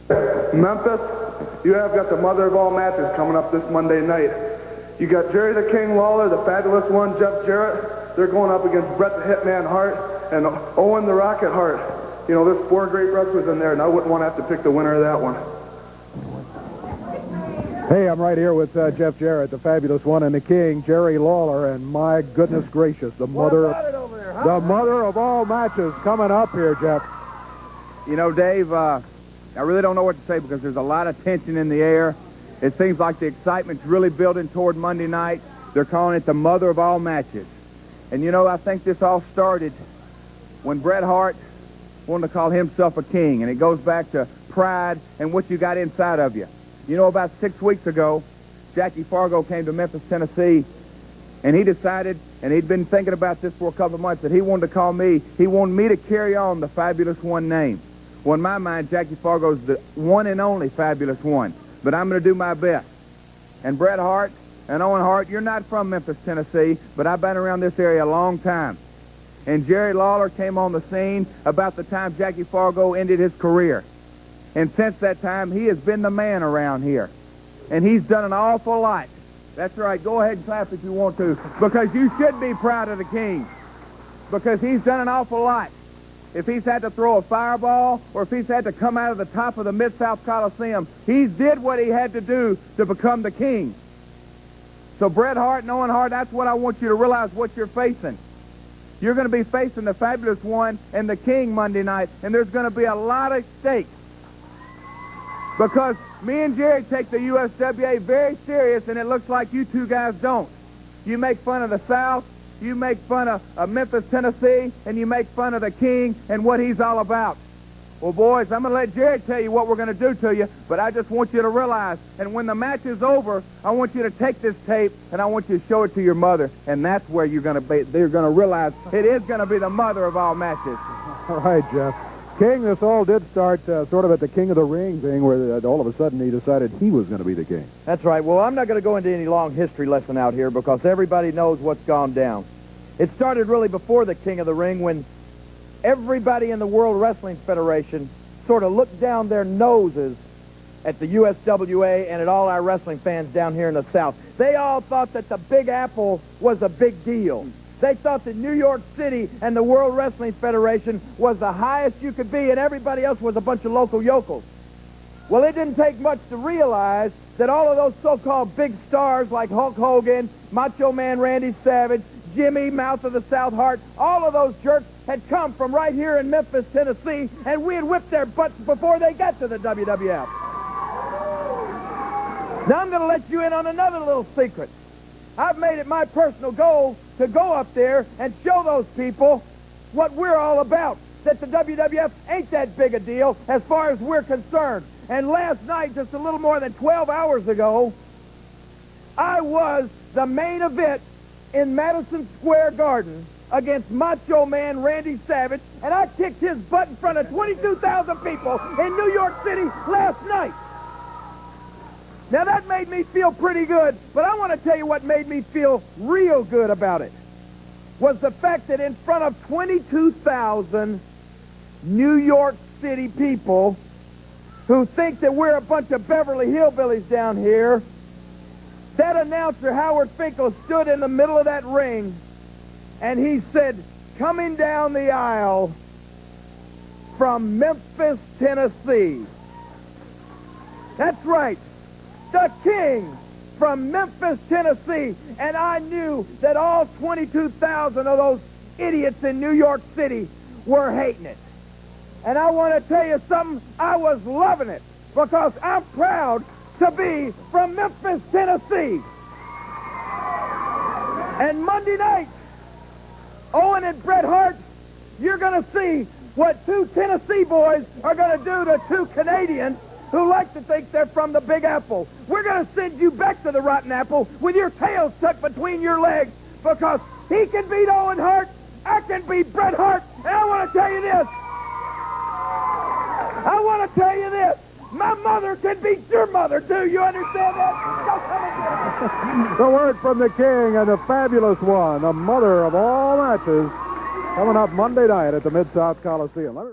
Memphis, you have got the mother of all matches coming up this Monday night. You got Jerry the King Lawler, the fabulous one, Jeff Jarrett. They're going up against Bret the Hitman Hart and Owen the Rocket Hart. You know, there's 4 great wrestlers in there, and I wouldn't want to have to pick the winner of that one. Hey, I'm right here with Jeff Jarrett, the fabulous one, and the King, Jerry Lawler, and my goodness gracious, the mother of all matches coming up here, Jeff. You know, Dave, I really don't know what to say because there's a lot of tension in the air. It seems like the excitement's really building toward Monday night. They're calling it the mother of all matches. And, you know, I think this all started when Bret Hart wanted to call himself a king, and it goes back to pride and what you got inside of you. You know, about 6 weeks ago, Jackie Fargo came to Memphis, Tennessee, and he decided, and he'd been thinking about this for a couple of months, that he wanted to call me, he wanted me to carry on the Fabulous One name. Well, in my mind, Jackie Fargo's the one and only Fabulous One, but I'm going to do my best. And Bret Hart and Owen Hart, you're not from Memphis, Tennessee, but I've been around this area a long time. And Jerry Lawler came on the scene about the time Jackie Fargo ended his career. And since that time, he has been the man around here. And he's done an awful lot. That's right. Go ahead and clap if you want to, because you should be proud of the King, because he's done an awful lot. If he's had to throw a fireball or if he's had to come out of the top of the Mid-South Coliseum, he's did what he had to do to become the King. So Bret Hart and Owen Hart, that's what I want you to realize what you're facing. You're going to be facing the Fabulous One and the King Monday night, and there's going to be a lot at stake. Because me and Jerry take the USWA very serious, and it looks like you two guys don't. You make fun of the South, you make fun of Memphis, Tennessee, and you make fun of the King and what he's all about. Well, boys, I'm going to let Jerry tell you what we're going to do to you, but I just want you to realize, and when the match is over, I want you to take this tape, and I want you to show it to your mother, and that's where you're going to be. They're going to realize it is going to be the mother of all matches. All right, Jeff. King, this all did start sort of at the King of the Ring thing, where all of a sudden he decided he was going to be the king. That's right. Well, I'm not going to go into any long history lesson out here because everybody knows what's gone down. It started really before the King of the Ring when everybody in the World Wrestling Federation sort of looked down their noses at the USWA and at all our wrestling fans down here in the South. They all thought that the Big Apple was a big deal. They thought that New York City and the World Wrestling Federation was the highest you could be, and everybody else was a bunch of local yokels. Well, it didn't take much to realize that all of those so-called big stars like Hulk Hogan, Macho Man Randy Savage, Jimmy, Mouth of the South Hart, all of those jerks had come from right here in Memphis, Tennessee, and we had whipped their butts before they got to the WWF. Now, I'm going to let you in on another little secret. I've made it my personal goal to go up there and show those people what we're all about, that the WWF ain't that big a deal as far as we're concerned. And last night, just a little more than 12 hours ago, I was the main event in Madison Square Garden against Macho Man Randy Savage, and I kicked his butt in front of 22,000 people in New York City last night. Now, that made me feel pretty good, but I want to tell you what made me feel real good about it was the fact that in front of 22,000 New York City people who think that we're a bunch of Beverly Hillbillies down here, that announcer, Howard Finkel, stood in the middle of that ring, and he said, coming down the aisle from Memphis, Tennessee. That's right. The King from Memphis, Tennessee, and I knew that all 22,000 of those idiots in New York City were hating it. And I want to tell you something, I was loving it because I'm proud to be from Memphis, Tennessee. And Monday night, Owen and Bret Hart, you're going to see what two Tennessee boys are going to do to two Canadians who like to think they're from the Big Apple. We're going to send you back to the Rotten Apple with your tails tucked between your legs because he can beat Owen Hart, I can beat Bret Hart, and I want to tell you this. My mother can beat your mother, too. You understand that? The word from the King and the Fabulous One, the mother of all matches, coming up Monday night at the Mid-South Coliseum.